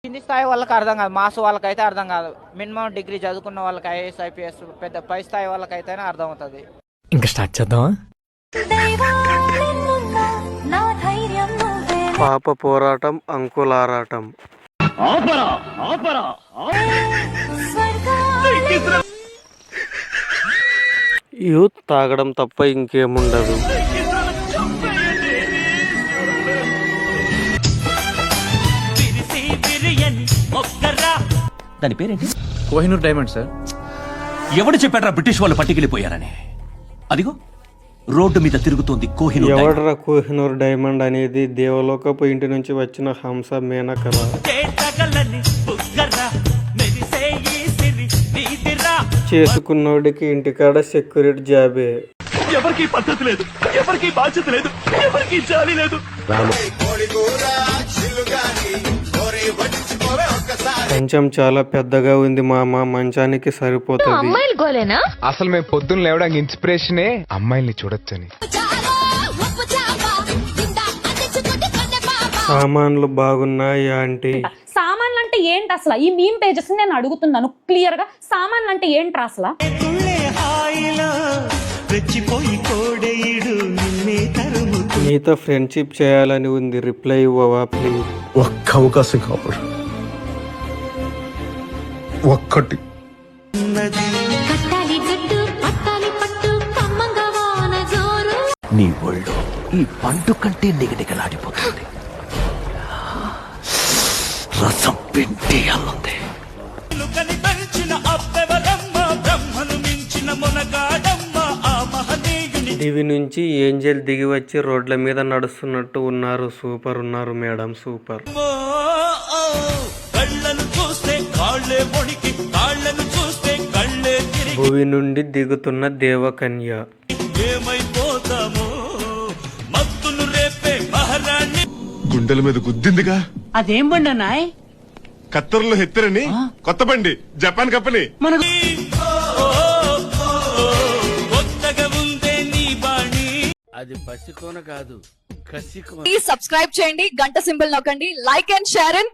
కింది స్థాయి వాళ్ళకి అర్థం కాదు, మాస్ వాళ్ళకైతే అర్థం కాదు. మినిమం డిగ్రీ చదువుకున్న వాళ్ళకి ఐఏఎస్ ఐపీఎస్ పెద్ద పై స్థాయి వాళ్ళకైతేనే అర్థం అవుతుంది. ఇంకా స్టార్ట్ చేద్దామా? పాప పోరాటం అంకులారాటం. యూత్ తాగడం తప్ప ఇంకేముండదు. దాని పేరేంటి? Kohinoor diamond sir. ఎవడు చెప్పాడ్రా బ్రిటిష్ వాళ్ళు పట్టుకెళ్ళిపోయారని? అదిగో రోడ్డు మీద తిరుగుతోంది కోహినూర్ డైమండ్. ఎవడ్రా కోహినూర్ డైమండ్ అనేది? దేవలోకపు ఇంటి నుంచి వచ్చిన హంస మేనకర. చేసుకున్నోడికి ఇంటికాడ సెక్యూరిటీ జాబే. ఎవరికి పద్ధతి లేదు, ఎవరికి బాధ్యత లేదు, ఎవరికి జాలి లేదు. కొంచెం చాలా పెద్దగా ఉంది మామ, మంచానికి సరిపోతుంది. అసలు మేము పొద్దున్న లేవడానికి ఇన్స్పిరేషనే అమ్మాయిల్ని చూడొచ్చని. సామాన్లు బాగున్నాయి ఆంటీ. సామాన్లు అంటే ఏంటి అసలు? ఈ మీమ్ పేజెస్ నేను అడుగుతున్నాను క్లియర్ గా, సామాన్లు అంటే ఏంటి అసలు? నీతో ఫ్రెండ్షిప్ చేయాలని ఉంది, రిప్లై ఇవ్వవా ప్లీజ్? ఒక్క అవకాశం కావాలి, ఒక్కటి. నీ ఒళ్ళు ఈ పండు కంటే నిగనిగలాడిపోతుంది. రసం పిండి అల్లుంది. దివి నుంచి ఏంజల్ దిగి వచ్చి రోడ్ల మీద నడుస్తున్నట్టు ఉన్నారు. సూపర్ ఉన్నారు మేడం, సూపర్. భూమి నుండి దిగుతున్న దేవకన్య. గుండెల మీద గుద్దిందిగా. అదేం బండి అన్నాయ్? కత్తర్లో హెత్తరని కొత్త బండి, జపాన్ కంపెనీ. అది పసికోన కాదు, కసికోన. ప్లీజ్ సబ్స్క్రైబ్ చేయండి, గంట సింబల్ నొక్కండి, లైక్ అండ్ షేర్.